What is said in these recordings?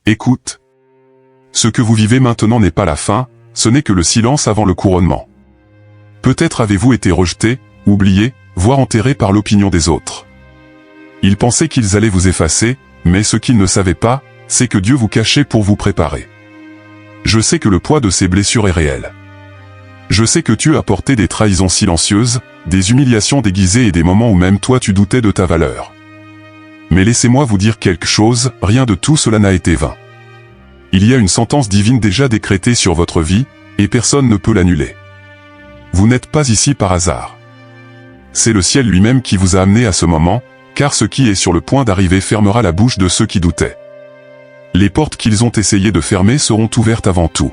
Écoute. Ce que vous vivez maintenant n'est pas la fin, ce n'est que le silence avant le couronnement. Peut-être avez-vous été rejeté, oublié, voire enterré par l'opinion des autres. Ils pensaient qu'ils allaient vous effacer, mais ce qu'ils ne savaient pas, c'est que Dieu vous cachait pour vous préparer. Je sais que le poids de ces blessures est réel. Je sais que tu as porté des trahisons silencieuses, des humiliations déguisées et des moments où même toi tu doutais de ta valeur. Mais laissez-moi vous dire quelque chose, rien de tout cela n'a été vain. Il y a une sentence divine déjà décrétée sur votre vie, et personne ne peut l'annuler. Vous n'êtes pas ici par hasard. C'est le ciel lui-même qui vous a amené à ce moment, car ce qui est sur le point d'arriver fermera la bouche de ceux qui doutaient. Les portes qu'ils ont essayé de fermer seront ouvertes avant tout.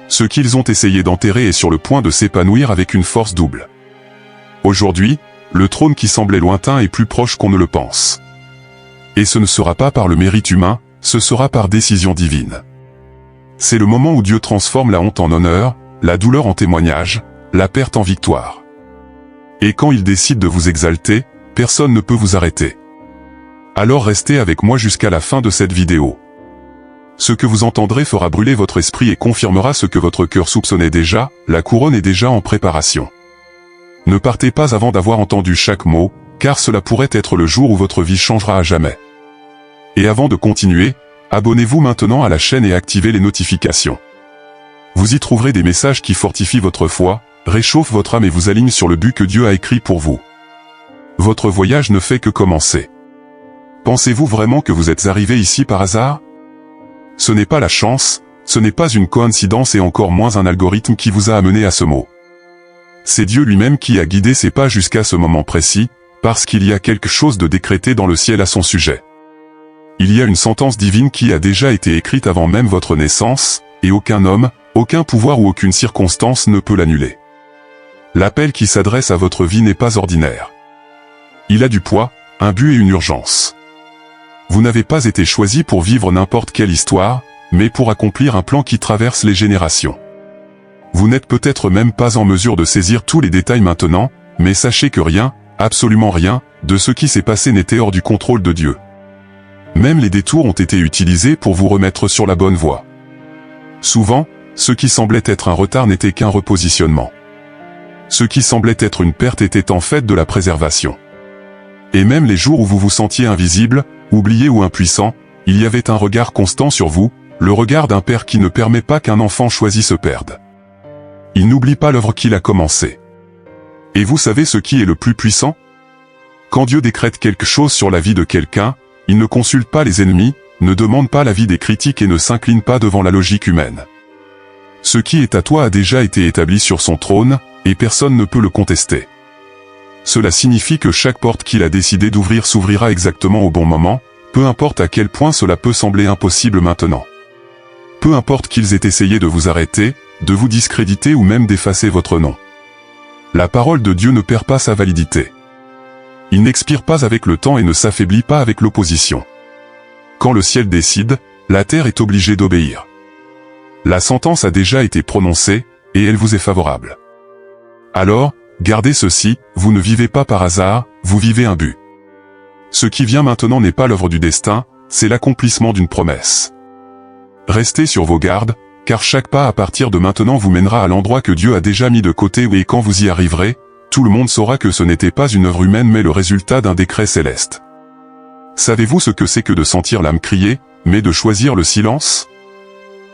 Ce qu'ils ont essayé d'enterrer est sur le point de s'épanouir avec une force double. Aujourd'hui, le trône qui semblait lointain est plus proche qu'on ne le pense. Et ce ne sera pas par le mérite humain, ce sera par décision divine. C'est le moment où Dieu transforme la honte en honneur, la douleur en témoignage, la perte en victoire. Et quand il décide de vous exalter, personne ne peut vous arrêter. Alors restez avec moi jusqu'à la fin de cette vidéo. Ce que vous entendrez fera brûler votre esprit et confirmera ce que votre cœur soupçonnait déjà, la couronne est déjà en préparation. Ne partez pas avant d'avoir entendu chaque mot, car cela pourrait être le jour où votre vie changera à jamais. Et avant de continuer, abonnez-vous maintenant à la chaîne et activez les notifications. Vous y trouverez des messages qui fortifient votre foi, réchauffent votre âme et vous alignent sur le but que Dieu a écrit pour vous. Votre voyage ne fait que commencer. Pensez-vous vraiment que vous êtes arrivé ici par hasard ? Ce n'est pas la chance, ce n'est pas une coïncidence et encore moins un algorithme qui vous a amené à ce mot. C'est Dieu lui-même qui a guidé ces pas jusqu'à ce moment précis, parce qu'il y a quelque chose de décrété dans le ciel à son sujet. Il y a une sentence divine qui a déjà été écrite avant même votre naissance, et aucun homme, aucun pouvoir ou aucune circonstance ne peut l'annuler. L'appel qui s'adresse à votre vie n'est pas ordinaire. Il a du poids, un but et une urgence. Vous n'avez pas été choisi pour vivre n'importe quelle histoire, mais pour accomplir un plan qui traverse les générations. Vous n'êtes peut-être même pas en mesure de saisir tous les détails maintenant, mais sachez que rien, absolument rien, de ce qui s'est passé n'était hors du contrôle de Dieu. Même les détours ont été utilisés pour vous remettre sur la bonne voie. Souvent, ce qui semblait être un retard n'était qu'un repositionnement. Ce qui semblait être une perte était en fait de la préservation. Et même les jours où vous vous sentiez invisible, oublié ou impuissant, il y avait un regard constant sur vous, le regard d'un père qui ne permet pas qu'un enfant choisi se perde. Il n'oublie pas l'œuvre qu'il a commencée. Et vous savez ce qui est le plus puissant ? Quand Dieu décrète quelque chose sur la vie de quelqu'un, il ne consulte pas les ennemis, ne demande pas l'avis des critiques et ne s'incline pas devant la logique humaine. Ce qui est à toi a déjà été établi sur son trône, et personne ne peut le contester. Cela signifie que chaque porte qu'il a décidé d'ouvrir s'ouvrira exactement au bon moment, peu importe à quel point cela peut sembler impossible maintenant. Peu importe qu'ils aient essayé de vous arrêter, de vous discréditer ou même d'effacer votre nom. La parole de Dieu ne perd pas sa validité. Il n'expire pas avec le temps et ne s'affaiblit pas avec l'opposition. Quand le ciel décide, la terre est obligée d'obéir. La sentence a déjà été prononcée, et elle vous est favorable. Alors, gardez ceci, vous ne vivez pas par hasard, vous vivez un but. Ce qui vient maintenant n'est pas l'œuvre du destin, c'est l'accomplissement d'une promesse. Restez sur vos gardes, car chaque pas à partir de maintenant vous mènera à l'endroit que Dieu a déjà mis de côté et quand vous y arriverez, tout le monde saura que ce n'était pas une œuvre humaine mais le résultat d'un décret céleste. Savez-vous ce que c'est que de sentir l'âme crier, mais de choisir le silence ?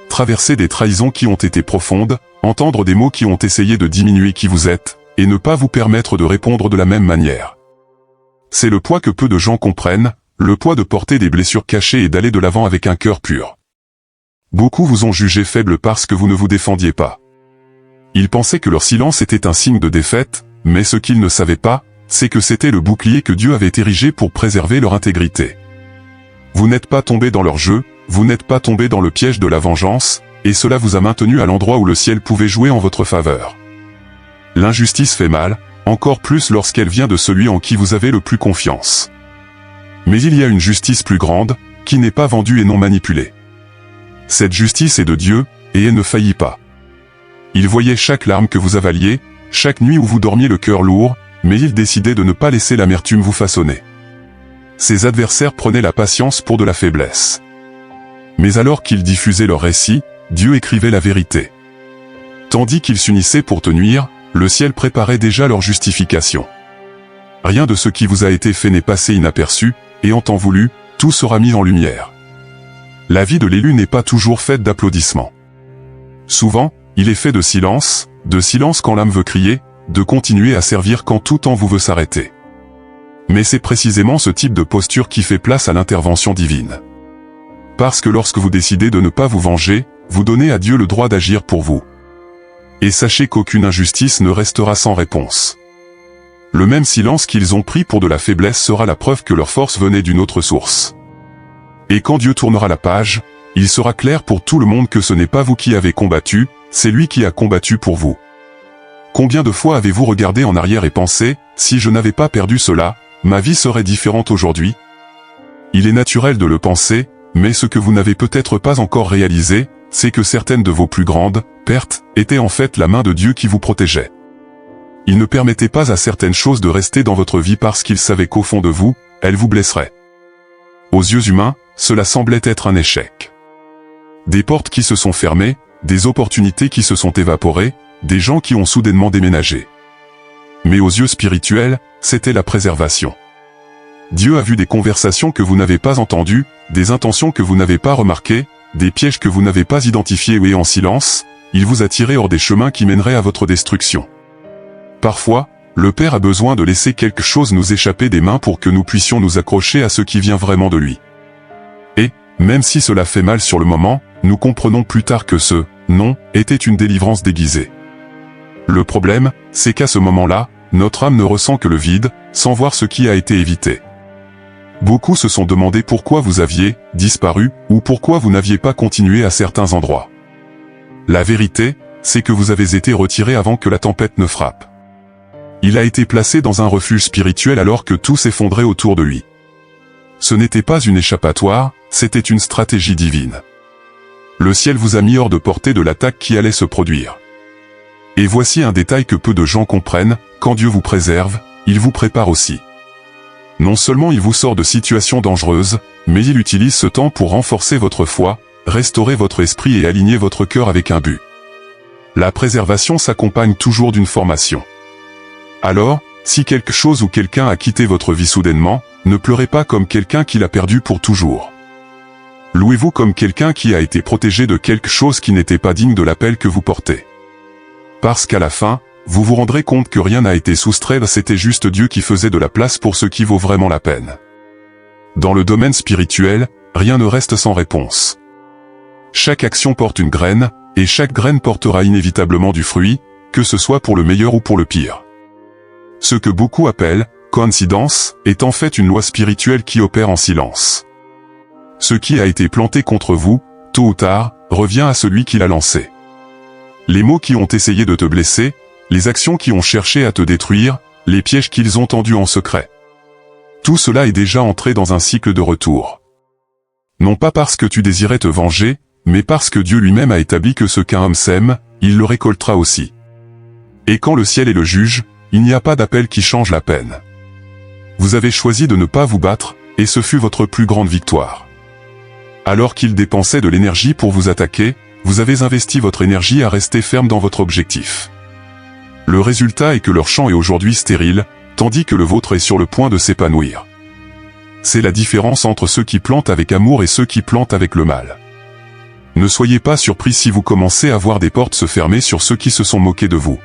Traverser des trahisons qui ont été profondes, entendre des mots qui ont essayé de diminuer qui vous êtes, et ne pas vous permettre de répondre de la même manière. C'est le poids que peu de gens comprennent, le poids de porter des blessures cachées et d'aller de l'avant avec un cœur pur. Beaucoup vous ont jugé faible parce que vous ne vous défendiez pas. Ils pensaient que leur silence était un signe de défaite, mais ce qu'ils ne savaient pas, c'est que c'était le bouclier que Dieu avait érigé pour préserver leur intégrité. Vous n'êtes pas tombé dans leur jeu, vous n'êtes pas tombé dans le piège de la vengeance, et cela vous a maintenu à l'endroit où le ciel pouvait jouer en votre faveur. L'injustice fait mal, encore plus lorsqu'elle vient de celui en qui vous avez le plus confiance. Mais il y a une justice plus grande, qui n'est pas vendue et non manipulée. Cette justice est de Dieu, et elle ne faillit pas. Il voyait chaque larme que vous avaliez, chaque nuit où vous dormiez le cœur lourd, mais il décidait de ne pas laisser l'amertume vous façonner. Ses adversaires prenaient la patience pour de la faiblesse. Mais alors qu'ils diffusaient leur récit, Dieu écrivait la vérité. Tandis qu'ils s'unissaient pour te nuire, le ciel préparait déjà leur justification. Rien de ce qui vous a été fait n'est passé inaperçu, et en temps voulu, tout sera mis en lumière. La vie de l'élu n'est pas toujours faite d'applaudissements. Souvent, il est fait de silence quand l'âme veut crier, de continuer à servir quand tout temps vous veut s'arrêter. Mais c'est précisément ce type de posture qui fait place à l'intervention divine. Parce que lorsque vous décidez de ne pas vous venger, vous donnez à Dieu le droit d'agir pour vous. Et sachez qu'aucune injustice ne restera sans réponse. Le même silence qu'ils ont pris pour de la faiblesse sera la preuve que leur force venait d'une autre source. Et quand Dieu tournera la page, il sera clair pour tout le monde que ce n'est pas vous qui avez combattu, c'est lui qui a combattu pour vous. Combien de fois avez-vous regardé en arrière et pensé, si je n'avais pas perdu cela, ma vie serait différente aujourd'hui? Il est naturel de le penser, mais ce que vous n'avez peut-être pas encore réalisé, c'est que certaines de vos plus grandes pertes étaient en fait la main de Dieu qui vous protégeait. Il ne permettait pas à certaines choses de rester dans votre vie parce qu'il savait qu'au fond de vous, elles vous blesseraient. Aux yeux humains, cela semblait être un échec. Des portes qui se sont fermées, des opportunités qui se sont évaporées, des gens qui ont soudainement déménagé. Mais aux yeux spirituels, c'était la préservation. Dieu a vu des conversations que vous n'avez pas entendues, des intentions que vous n'avez pas remarquées, des pièges que vous n'avez pas identifiés et en silence, il vous a tiré hors des chemins qui mèneraient à votre destruction. Parfois, le Père a besoin de laisser quelque chose nous échapper des mains pour que nous puissions nous accrocher à ce qui vient vraiment de lui. Et, même si cela fait mal sur le moment, nous comprenons plus tard que ce « non » était une délivrance déguisée. Le problème, c'est qu'à ce moment-là, notre âme ne ressent que le vide, sans voir ce qui a été évité. Beaucoup se sont demandé pourquoi vous aviez disparu, ou pourquoi vous n'aviez pas continué à certains endroits. La vérité, c'est que vous avez été retiré avant que la tempête ne frappe. Il a été placé dans un refuge spirituel alors que tout s'effondrait autour de lui. Ce n'était pas une échappatoire, c'était une stratégie divine. Le ciel vous a mis hors de portée de l'attaque qui allait se produire. Et voici un détail que peu de gens comprennent, quand Dieu vous préserve, il vous prépare aussi. Non seulement il vous sort de situations dangereuses, mais il utilise ce temps pour renforcer votre foi, restaurer votre esprit et aligner votre cœur avec un but. La préservation s'accompagne toujours d'une formation. Alors, si quelque chose ou quelqu'un a quitté votre vie soudainement, ne pleurez pas comme quelqu'un qui l'a perdu pour toujours. Louez-vous comme quelqu'un qui a été protégé de quelque chose qui n'était pas digne de l'appel que vous portez. Parce qu'à la fin, vous vous rendrez compte que rien n'a été soustrait, c'était juste Dieu qui faisait de la place pour ce qui vaut vraiment la peine. Dans le domaine spirituel, rien ne reste sans réponse. Chaque action porte une graine, et chaque graine portera inévitablement du fruit, que ce soit pour le meilleur ou pour le pire. Ce que beaucoup appellent coïncidence est en fait une loi spirituelle qui opère en silence. Ce qui a été planté contre vous, tôt ou tard, revient à celui qui l'a lancé. Les mots qui ont essayé de te blesser, les actions qui ont cherché à te détruire, les pièges qu'ils ont tendus en secret. Tout cela est déjà entré dans un cycle de retour. Non pas parce que tu désirais te venger, mais parce que Dieu lui-même a établi que ce qu'un homme sème, il le récoltera aussi. Et quand le ciel est le juge, il n'y a pas d'appel qui change la peine. Vous avez choisi de ne pas vous battre, et ce fut votre plus grande victoire. Alors qu'ils dépensaient de l'énergie pour vous attaquer, vous avez investi votre énergie à rester ferme dans votre objectif. Le résultat est que leur champ est aujourd'hui stérile, tandis que le vôtre est sur le point de s'épanouir. C'est la différence entre ceux qui plantent avec amour et ceux qui plantent avec le mal. Ne soyez pas surpris si vous commencez à voir des portes se fermer sur ceux qui se sont moqués de vous.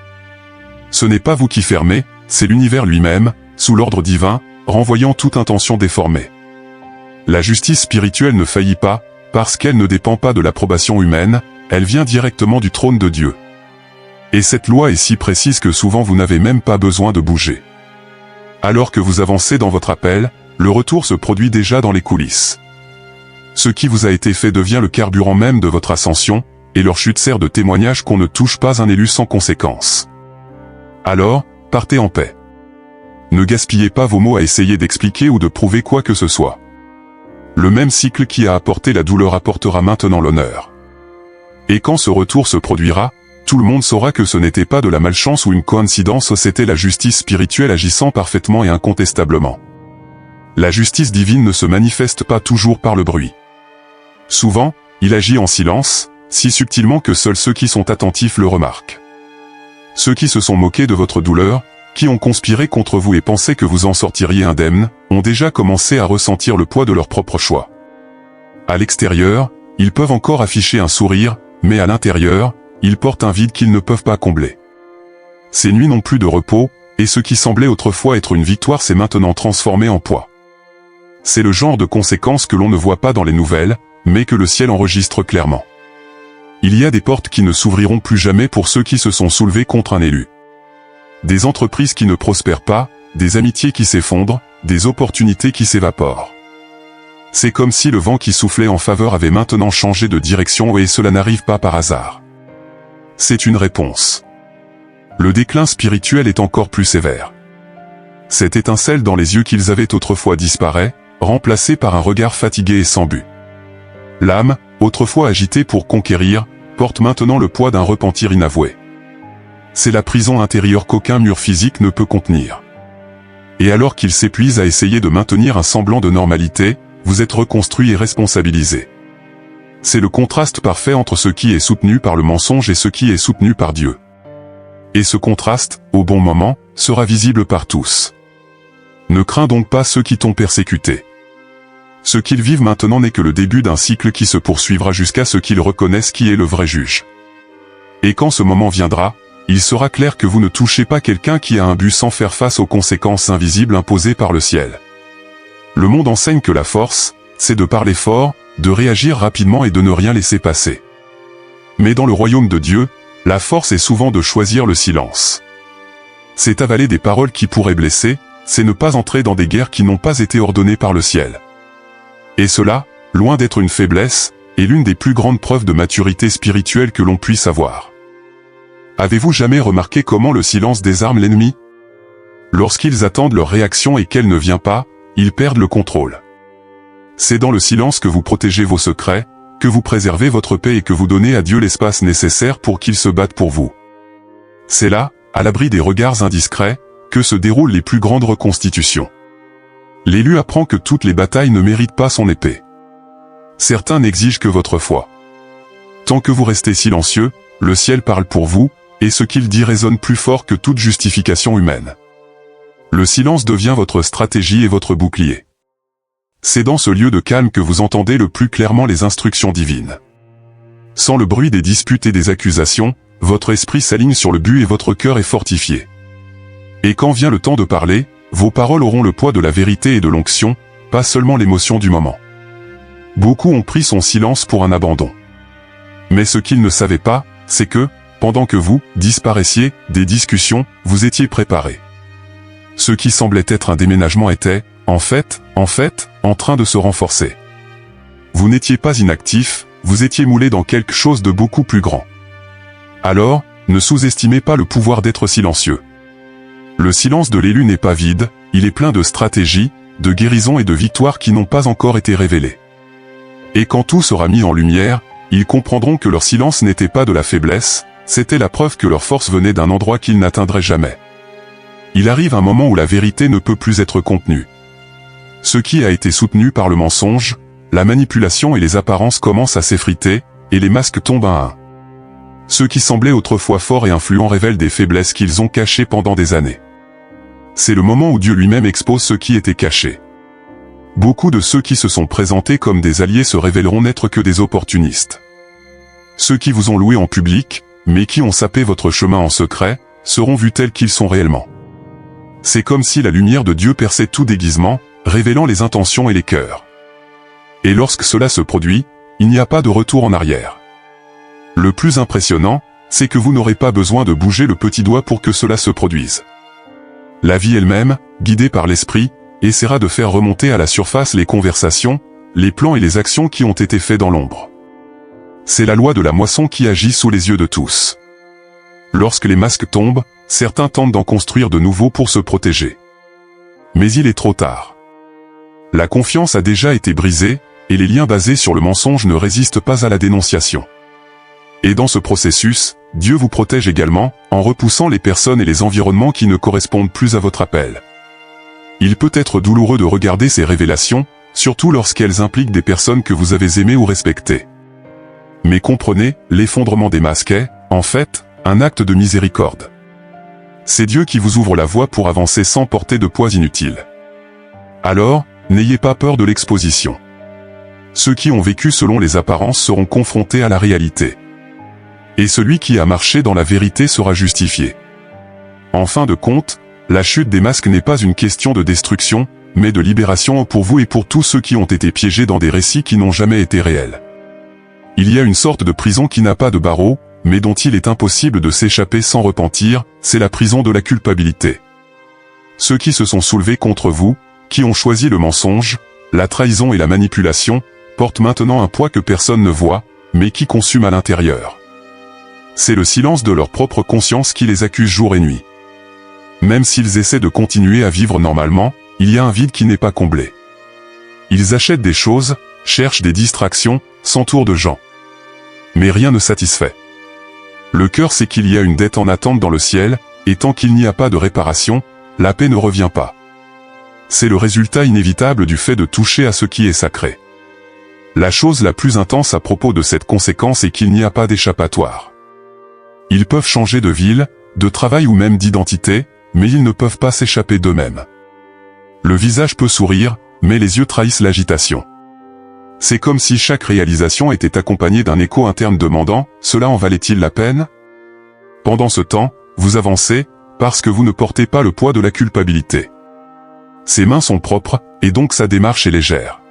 Ce n'est pas vous qui fermez, c'est l'univers lui-même, sous l'ordre divin, renvoyant toute intention déformée. La justice spirituelle ne faillit pas, parce qu'elle ne dépend pas de l'approbation humaine, elle vient directement du trône de Dieu. Et cette loi est si précise que souvent vous n'avez même pas besoin de bouger. Alors que vous avancez dans votre appel, le retour se produit déjà dans les coulisses. Ce qui vous a été fait devient le carburant même de votre ascension, et leur chute sert de témoignage qu'on ne touche pas un élu sans conséquence. Alors, partez en paix. Ne gaspillez pas vos mots à essayer d'expliquer ou de prouver quoi que ce soit. Le même cycle qui a apporté la douleur apportera maintenant l'honneur. Et quand ce retour se produira, tout le monde saura que ce n'était pas de la malchance ou une coïncidence, c'était la justice spirituelle agissant parfaitement et incontestablement. La justice divine ne se manifeste pas toujours par le bruit. Souvent, il agit en silence, si subtilement que seuls ceux qui sont attentifs le remarquent. Ceux qui se sont moqués de votre douleur, qui ont conspiré contre vous et pensaient que vous en sortiriez indemne, ont déjà commencé à ressentir le poids de leur propre choix. À l'extérieur, ils peuvent encore afficher un sourire, mais à l'intérieur, ils portent un vide qu'ils ne peuvent pas combler. Ces nuits n'ont plus de repos, et ce qui semblait autrefois être une victoire s'est maintenant transformé en poids. C'est le genre de conséquences que l'on ne voit pas dans les nouvelles, mais que le ciel enregistre clairement. Il y a des portes qui ne s'ouvriront plus jamais pour ceux qui se sont soulevés contre un élu. Des entreprises qui ne prospèrent pas, des amitiés qui s'effondrent, des opportunités qui s'évaporent. C'est comme si le vent qui soufflait en faveur avait maintenant changé de direction et cela n'arrive pas par hasard. C'est une réponse. Le déclin spirituel est encore plus sévère. Cette étincelle dans les yeux qu'ils avaient autrefois disparaît, remplacée par un regard fatigué et sans but. L'âme, autrefois agitée pour conquérir, porte maintenant le poids d'un repentir inavoué. C'est la prison intérieure qu'aucun mur physique ne peut contenir. Et alors qu'ils s'épuisent à essayer de maintenir un semblant de normalité, vous êtes reconstruit et responsabilisé. C'est le contraste parfait entre ce qui est soutenu par le mensonge et ce qui est soutenu par Dieu. Et ce contraste, au bon moment, sera visible par tous. Ne crains donc pas ceux qui t'ont persécuté. Ce qu'ils vivent maintenant n'est que le début d'un cycle qui se poursuivra jusqu'à ce qu'ils reconnaissent qui est le vrai juge. Et quand ce moment viendra, il sera clair que vous ne touchez pas quelqu'un qui a un but sans faire face aux conséquences invisibles imposées par le ciel. Le monde enseigne que la force, c'est de parler fort, de réagir rapidement et de ne rien laisser passer. Mais dans le royaume de Dieu, la force est souvent de choisir le silence. C'est avaler des paroles qui pourraient blesser, c'est ne pas entrer dans des guerres qui n'ont pas été ordonnées par le ciel. Et cela, loin d'être une faiblesse, est l'une des plus grandes preuves de maturité spirituelle que l'on puisse avoir. Avez-vous jamais remarqué comment le silence désarme l'ennemi? Lorsqu'ils attendent leur réaction et qu'elle ne vient pas, ils perdent le contrôle. C'est dans le silence que vous protégez vos secrets, que vous préservez votre paix et que vous donnez à Dieu l'espace nécessaire pour qu'il se batte pour vous. C'est là, à l'abri des regards indiscrets, que se déroulent les plus grandes reconstitutions. L'élu apprend que toutes les batailles ne méritent pas son épée. Certains n'exigent que votre foi. Tant que vous restez silencieux, le ciel parle pour vous, et ce qu'il dit résonne plus fort que toute justification humaine. Le silence devient votre stratégie et votre bouclier. C'est dans ce lieu de calme que vous entendez le plus clairement les instructions divines. Sans le bruit des disputes et des accusations, votre esprit s'aligne sur le but et votre cœur est fortifié. Et quand vient le temps de parler, vos paroles auront le poids de la vérité et de l'onction, pas seulement l'émotion du moment. Beaucoup ont pris son silence pour un abandon. Mais ce qu'ils ne savaient pas, c'est que, pendant que vous disparaissiez des discussions, vous étiez préparés. Ce qui semblait être un déménagement était, en fait, en train de se renforcer. Vous n'étiez pas inactif, vous étiez moulé dans quelque chose de beaucoup plus grand. Alors, ne sous-estimez pas le pouvoir d'être silencieux. Le silence de l'élu n'est pas vide, il est plein de stratégies, de guérisons et de victoires qui n'ont pas encore été révélées. Et quand tout sera mis en lumière, ils comprendront que leur silence n'était pas de la faiblesse, c'était la preuve que leur force venait d'un endroit qu'ils n'atteindraient jamais. Il arrive un moment où la vérité ne peut plus être contenue. Ce qui a été soutenu par le mensonge, la manipulation et les apparences commencent à s'effriter, et les masques tombent un à un. Ceux qui semblaient autrefois forts et influents révèlent des faiblesses qu'ils ont cachées pendant des années. C'est le moment où Dieu lui-même expose ce qui était caché. Beaucoup de ceux qui se sont présentés comme des alliés se révéleront n'être que des opportunistes. Ceux qui vous ont loué en public, mais qui ont sapé votre chemin en secret, seront vus tels qu'ils sont réellement. C'est comme si la lumière de Dieu perçait tout déguisement, révélant les intentions et les cœurs. Et lorsque cela se produit, il n'y a pas de retour en arrière. Le plus impressionnant, c'est que vous n'aurez pas besoin de bouger le petit doigt pour que cela se produise. La vie elle-même, guidée par l'esprit, essaiera de faire remonter à la surface les conversations, les plans et les actions qui ont été faits dans l'ombre. C'est la loi de la moisson qui agit sous les yeux de tous. Lorsque les masques tombent, certains tentent d'en construire de nouveaux pour se protéger. Mais il est trop tard. La confiance a déjà été brisée, et les liens basés sur le mensonge ne résistent pas à la dénonciation. Et dans ce processus, Dieu vous protège également, en repoussant les personnes et les environnements qui ne correspondent plus à votre appel. Il peut être douloureux de regarder ces révélations, surtout lorsqu'elles impliquent des personnes que vous avez aimées ou respectées. Mais comprenez, l'effondrement des masques est, en fait, un acte de miséricorde. C'est Dieu qui vous ouvre la voie pour avancer sans porter de poids inutile. Alors, n'ayez pas peur de l'exposition. Ceux qui ont vécu selon les apparences seront confrontés à la réalité. Et celui qui a marché dans la vérité sera justifié. En fin de compte, la chute des masques n'est pas une question de destruction, mais de libération pour vous et pour tous ceux qui ont été piégés dans des récits qui n'ont jamais été réels. Il y a une sorte de prison qui n'a pas de barreaux, mais dont il est impossible de s'échapper sans repentir, c'est la prison de la culpabilité. Ceux qui se sont soulevés contre vous, qui ont choisi le mensonge, la trahison et la manipulation, portent maintenant un poids que personne ne voit, mais qui consume à l'intérieur. C'est le silence de leur propre conscience qui les accuse jour et nuit. Même s'ils essaient de continuer à vivre normalement, il y a un vide qui n'est pas comblé. Ils achètent des choses, cherchent des distractions, s'entourent de gens. Mais rien ne satisfait. Le cœur sait qu'il y a une dette en attente dans le ciel, et tant qu'il n'y a pas de réparation, la paix ne revient pas. C'est le résultat inévitable du fait de toucher à ce qui est sacré. La chose la plus intense à propos de cette conséquence est qu'il n'y a pas d'échappatoire. Ils peuvent changer de ville, de travail ou même d'identité, mais ils ne peuvent pas s'échapper d'eux-mêmes. Le visage peut sourire, mais les yeux trahissent l'agitation. C'est comme si chaque réalisation était accompagnée d'un écho interne demandant « Cela en valait-il la peine ?» Pendant ce temps, vous avancez, parce que vous ne portez pas le poids de la culpabilité. Ses mains sont propres, et donc sa démarche est légère.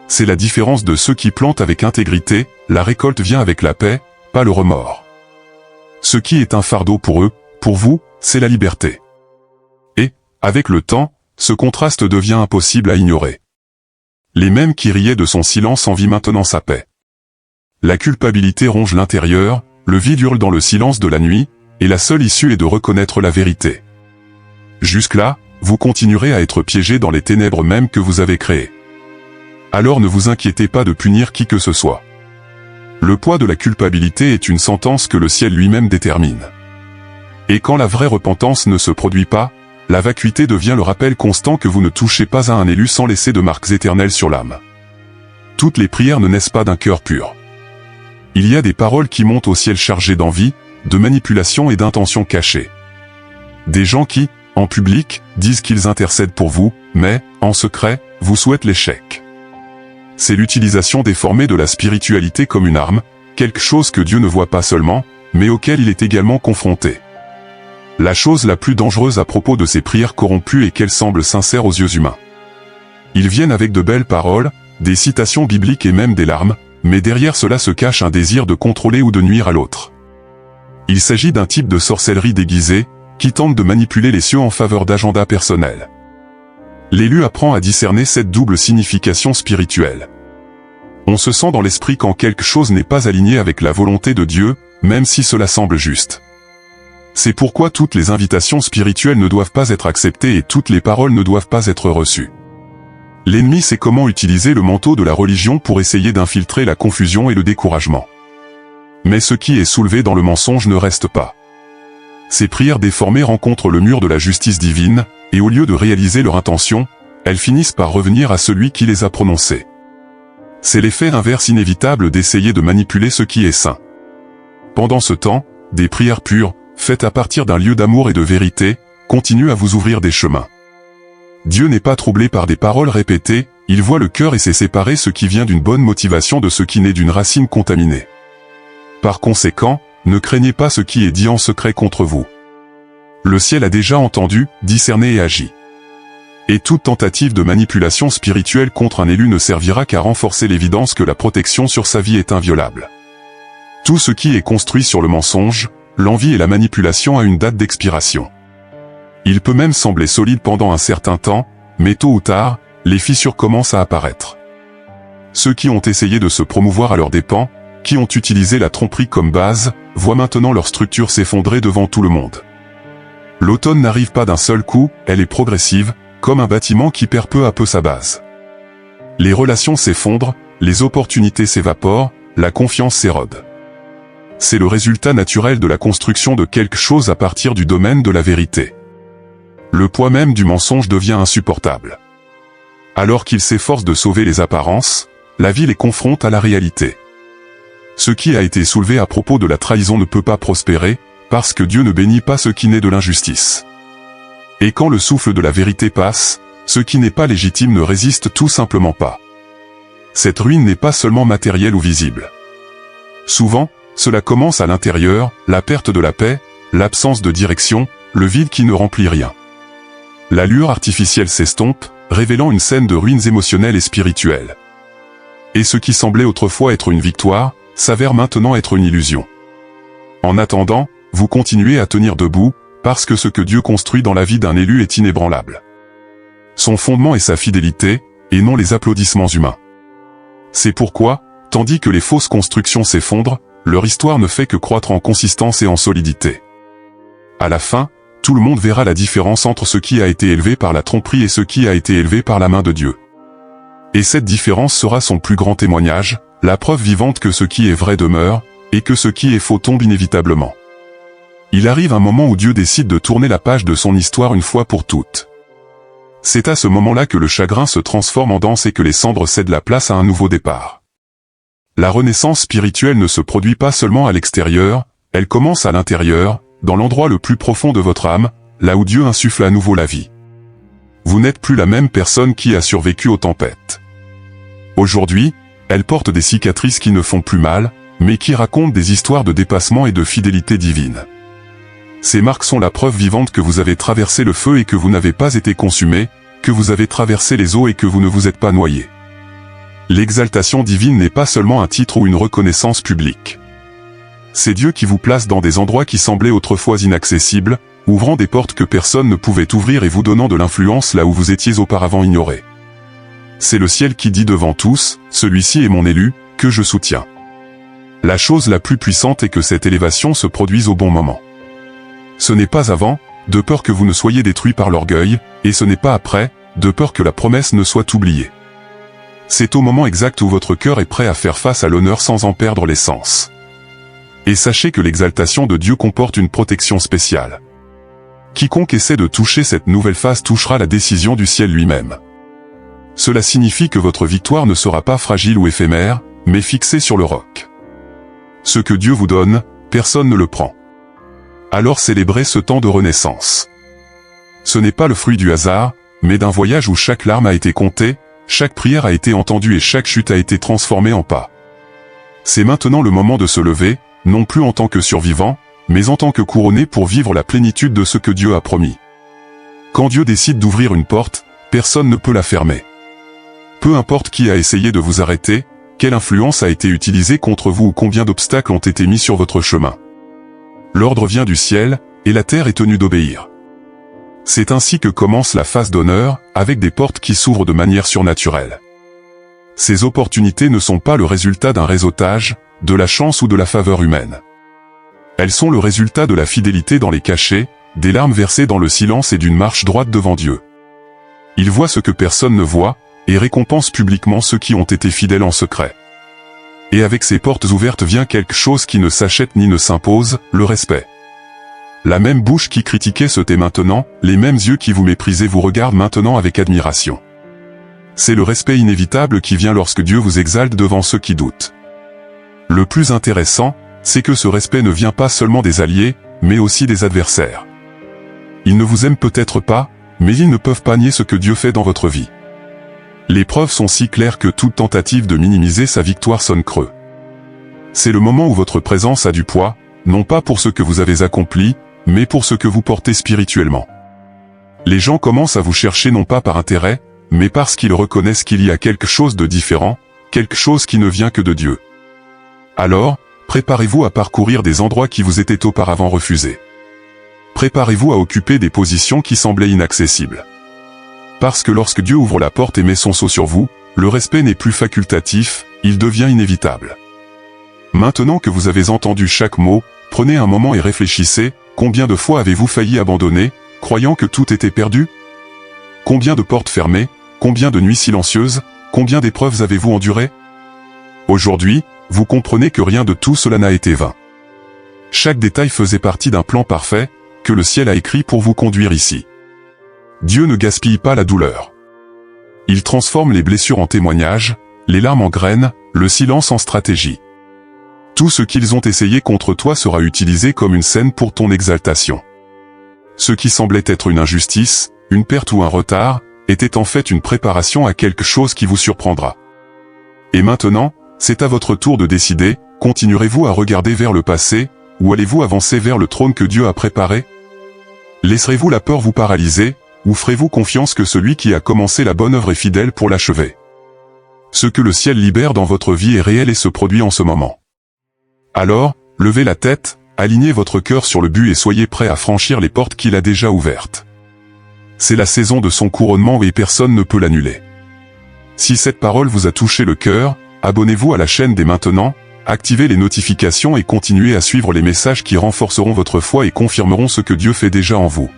C'est la différence de ceux qui plantent avec intégrité, la récolte vient avec la paix, pas le remords. Ce qui est un fardeau pour eux, pour vous, c'est la liberté. Et, avec le temps, ce contraste devient impossible à ignorer. Les mêmes qui riaient de son silence envient maintenant sa paix. La culpabilité ronge l'intérieur, le vide hurle dans le silence de la nuit, et la seule issue est de reconnaître la vérité. Jusque-là, vous continuerez à être piégés dans les ténèbres mêmes que vous avez créées. Alors ne vous inquiétez pas de punir qui que ce soit. Le poids de la culpabilité est une sentence que le ciel lui-même détermine. Et quand la vraie repentance ne se produit pas, la vacuité devient le rappel constant que vous ne touchez pas à un élu sans laisser de marques éternelles sur l'âme. Toutes les prières ne naissent pas d'un cœur pur. Il y a des paroles qui montent au ciel chargées d'envie, de manipulation et d'intentions cachées. Des gens qui, en public, disent qu'ils intercèdent pour vous, mais, en secret, vous souhaitent l'échec. C'est l'utilisation déformée de la spiritualité comme une arme, quelque chose que Dieu ne voit pas seulement, mais auquel il est également confronté. La chose la plus dangereuse à propos de ces prières corrompues est qu'elles semblent sincères aux yeux humains. Ils viennent avec de belles paroles, des citations bibliques et même des larmes, mais derrière cela se cache un désir de contrôler ou de nuire à l'autre. Il s'agit d'un type de sorcellerie déguisée, qui tente de manipuler les cieux en faveur d'agendas personnels. L'élu apprend à discerner cette double signification spirituelle. On se sent dans l'esprit quand quelque chose n'est pas aligné avec la volonté de Dieu, même si cela semble juste. C'est pourquoi toutes les invitations spirituelles ne doivent pas être acceptées et toutes les paroles ne doivent pas être reçues. L'ennemi sait comment utiliser le manteau de la religion pour essayer d'infiltrer la confusion et le découragement. Mais ce qui est soulevé dans le mensonge ne reste pas. Ces prières déformées rencontrent le mur de la justice divine, et au lieu de réaliser leur intention, elles finissent par revenir à celui qui les a prononcées. C'est l'effet inverse inévitable d'essayer de manipuler ce qui est saint. Pendant ce temps, des prières pures, faites à partir d'un lieu d'amour et de vérité, continuent à vous ouvrir des chemins. Dieu n'est pas troublé par des paroles répétées, il voit le cœur et sait séparer ce qui vient d'une bonne motivation de ce qui naît d'une racine contaminée. Par conséquent, ne craignez pas ce qui est dit en secret contre vous. Le ciel a déjà entendu, discerné et agi. Et toute tentative de manipulation spirituelle contre un élu ne servira qu'à renforcer l'évidence que la protection sur sa vie est inviolable. Tout ce qui est construit sur le mensonge, l'envie et la manipulation a une date d'expiration. Il peut même sembler solide pendant un certain temps, mais tôt ou tard, les fissures commencent à apparaître. Ceux qui ont essayé de se promouvoir à leurs dépens, qui ont utilisé la tromperie comme base, voient maintenant leur structure s'effondrer devant tout le monde. L'automne n'arrive pas d'un seul coup, elle est progressive, comme un bâtiment qui perd peu à peu sa base. Les relations s'effondrent, les opportunités s'évaporent, la confiance s'érode. C'est le résultat naturel de la construction de quelque chose à partir du domaine de la vérité. Le poids même du mensonge devient insupportable. Alors qu'il s'efforce de sauver les apparences, la vie les confronte à la réalité. ce qui a été soulevé à propos de la trahison ne peut pas prospérer, parce que Dieu ne bénit pas ce qui naît de l'injustice. Et quand le souffle de la vérité passe, ce qui n'est pas légitime ne résiste tout simplement pas. Cette ruine n'est pas seulement matérielle ou visible. Souvent, cela commence à l'intérieur, la perte de la paix, l'absence de direction, le vide qui ne remplit rien. La lueur artificielle s'estompe, révélant une scène de ruines émotionnelles et spirituelles. Et ce qui semblait autrefois être une victoire, s'avère maintenant être une illusion. En attendant, vous continuez à tenir debout, parce que ce que Dieu construit dans la vie d'un élu est inébranlable. Son fondement est sa fidélité, et non les applaudissements humains. C'est pourquoi, tandis que les fausses constructions s'effondrent, leur histoire ne fait que croître en consistance et en solidité. À la fin, tout le monde verra la différence entre ce qui a été élevé par la tromperie et ce qui a été élevé par la main de Dieu. Et cette différence sera son plus grand témoignage, la preuve vivante que ce qui est vrai demeure, et que ce qui est faux tombe inévitablement. Il arrive un moment où Dieu décide de tourner la page de son histoire une fois pour toutes. C'est à ce moment-là que le chagrin se transforme en danse et que les cendres cèdent la place à un nouveau départ. La renaissance spirituelle ne se produit pas seulement à l'extérieur, elle commence à l'intérieur, dans l'endroit le plus profond de votre âme, là où Dieu insuffle à nouveau la vie. Vous n'êtes plus la même personne qui a survécu aux tempêtes. Aujourd'hui, elle porte des cicatrices qui ne font plus mal, mais qui racontent des histoires de dépassement et de fidélité divine. Ces marques sont la preuve vivante que vous avez traversé le feu et que vous n'avez pas été consumé, que vous avez traversé les eaux et que vous ne vous êtes pas noyé. L'exaltation divine n'est pas seulement un titre ou une reconnaissance publique. C'est Dieu qui vous place dans des endroits qui semblaient autrefois inaccessibles, ouvrant des portes que personne ne pouvait ouvrir et vous donnant de l'influence là où vous étiez auparavant ignoré. C'est le ciel qui dit devant tous, celui-ci est mon élu, que je soutiens. La chose la plus puissante est que cette élévation se produise au bon moment. Ce n'est pas avant, de peur que vous ne soyez détruits par l'orgueil, et ce n'est pas après, de peur que la promesse ne soit oubliée. C'est au moment exact où votre cœur est prêt à faire face à l'honneur sans en perdre l'essence. Et sachez que l'exaltation de Dieu comporte une protection spéciale. Quiconque essaie de toucher cette nouvelle phase touchera la décision du ciel lui-même. Cela signifie que votre victoire ne sera pas fragile ou éphémère, mais fixée sur le roc. Ce que Dieu vous donne, personne ne le prend. Alors célébrez ce temps de renaissance. Ce n'est pas le fruit du hasard, mais d'un voyage où chaque larme a été comptée, chaque prière a été entendue et chaque chute a été transformée en pas. C'est maintenant le moment de se lever, non plus en tant que survivant, mais en tant que couronné pour vivre la plénitude de ce que Dieu a promis. Quand Dieu décide d'ouvrir une porte, personne ne peut la fermer. Peu importe qui a essayé de vous arrêter, quelle influence a été utilisée contre vous ou combien d'obstacles ont été mis sur votre chemin. L'ordre vient du ciel, et la terre est tenue d'obéir. C'est ainsi que commence la phase d'honneur, avec des portes qui s'ouvrent de manière surnaturelle. Ces opportunités ne sont pas le résultat d'un réseautage, de la chance ou de la faveur humaine. Elles sont le résultat de la fidélité dans les cachets, des larmes versées dans le silence et d'une marche droite devant Dieu. Il voit ce que personne ne voit, et récompense publiquement ceux qui ont été fidèles en secret. Et avec ces portes ouvertes vient quelque chose qui ne s'achète ni ne s'impose, le respect. La même bouche qui critiquait se tait maintenant, les mêmes yeux qui vous méprisaient vous regardent maintenant avec admiration. C'est le respect inévitable qui vient lorsque Dieu vous exalte devant ceux qui doutent. Le plus intéressant, c'est que ce respect ne vient pas seulement des alliés, mais aussi des adversaires. Ils ne vous aiment peut-être pas, mais ils ne peuvent pas nier ce que Dieu fait dans votre vie. Les preuves sont si claires que toute tentative de minimiser sa victoire sonne creux. C'est le moment où votre présence a du poids, non pas pour ce que vous avez accompli, mais pour ce que vous portez spirituellement. Les gens commencent à vous chercher non pas par intérêt, mais parce qu'ils reconnaissent qu'il y a quelque chose de différent, quelque chose qui ne vient que de Dieu. Alors, préparez-vous à parcourir des endroits qui vous étaient auparavant refusés. Préparez-vous à occuper des positions qui semblaient inaccessibles. Parce que lorsque Dieu ouvre la porte et met son sceau sur vous, le respect n'est plus facultatif, il devient inévitable. Maintenant que vous avez entendu chaque mot, prenez un moment et réfléchissez, combien de fois avez-vous failli abandonner, croyant que tout était perdu? Combien de portes fermées, combien de nuits silencieuses, combien d'épreuves avez-vous endurées? Aujourd'hui, vous comprenez que rien de tout cela n'a été vain. Chaque détail faisait partie d'un plan parfait, que le ciel a écrit pour vous conduire ici. Dieu ne gaspille pas la douleur. Il transforme les blessures en témoignages, les larmes en graines, le silence en stratégie. Tout ce qu'ils ont essayé contre toi sera utilisé comme une scène pour ton exaltation. Ce qui semblait être une injustice, une perte ou un retard, était en fait une préparation à quelque chose qui vous surprendra. Et maintenant, c'est à votre tour de décider, continuerez-vous à regarder vers le passé, ou allez-vous avancer vers le trône que Dieu a préparé? Laisserez-vous la peur vous paralyser, ou ferez-vous confiance que celui qui a commencé la bonne œuvre est fidèle pour l'achever? Ce que le ciel libère dans votre vie est réel et se produit en ce moment. Alors, levez la tête, alignez votre cœur sur le but et soyez prêts à franchir les portes qu'il a déjà ouvertes. C'est la saison de son couronnement et personne ne peut l'annuler. Si cette parole vous a touché le cœur, abonnez-vous à la chaîne dès maintenant, activez les notifications et continuez à suivre les messages qui renforceront votre foi et confirmeront ce que Dieu fait déjà en vous.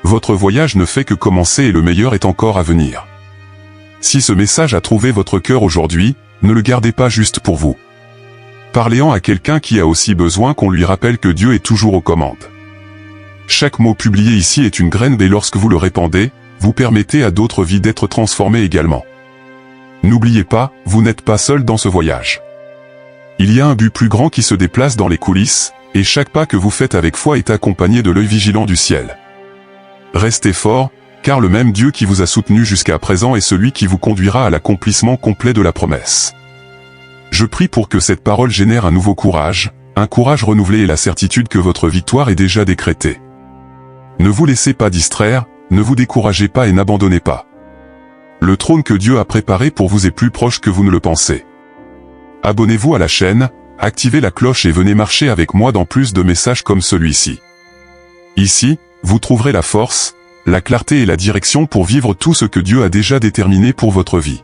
Votre voyage ne fait que commencer et le meilleur est encore à venir. Si ce message a trouvé votre cœur aujourd'hui, ne le gardez pas juste pour vous. Parlez-en à quelqu'un qui a aussi besoin qu'on lui rappelle que Dieu est toujours aux commandes. Chaque mot publié ici est une graine et lorsque vous le répandez, vous permettez à d'autres vies d'être transformées également. N'oubliez pas, vous n'êtes pas seul dans ce voyage. Il y a un but plus grand qui se déplace dans les coulisses, et chaque pas que vous faites avec foi est accompagné de l'œil vigilant du ciel. Restez fort, car le même Dieu qui vous a soutenu jusqu'à présent est celui qui vous conduira à l'accomplissement complet de la promesse. Je prie pour que cette parole génère un nouveau courage, un courage renouvelé et la certitude que votre victoire est déjà décrétée. Ne vous laissez pas distraire, ne vous découragez pas et n'abandonnez pas. Le trône que Dieu a préparé pour vous est plus proche que vous ne le pensez. Abonnez-vous à la chaîne, activez la cloche et venez marcher avec moi dans plus de messages comme celui-ci. Ici, vous trouverez la force, la clarté et la direction pour vivre tout ce que Dieu a déjà déterminé pour votre vie.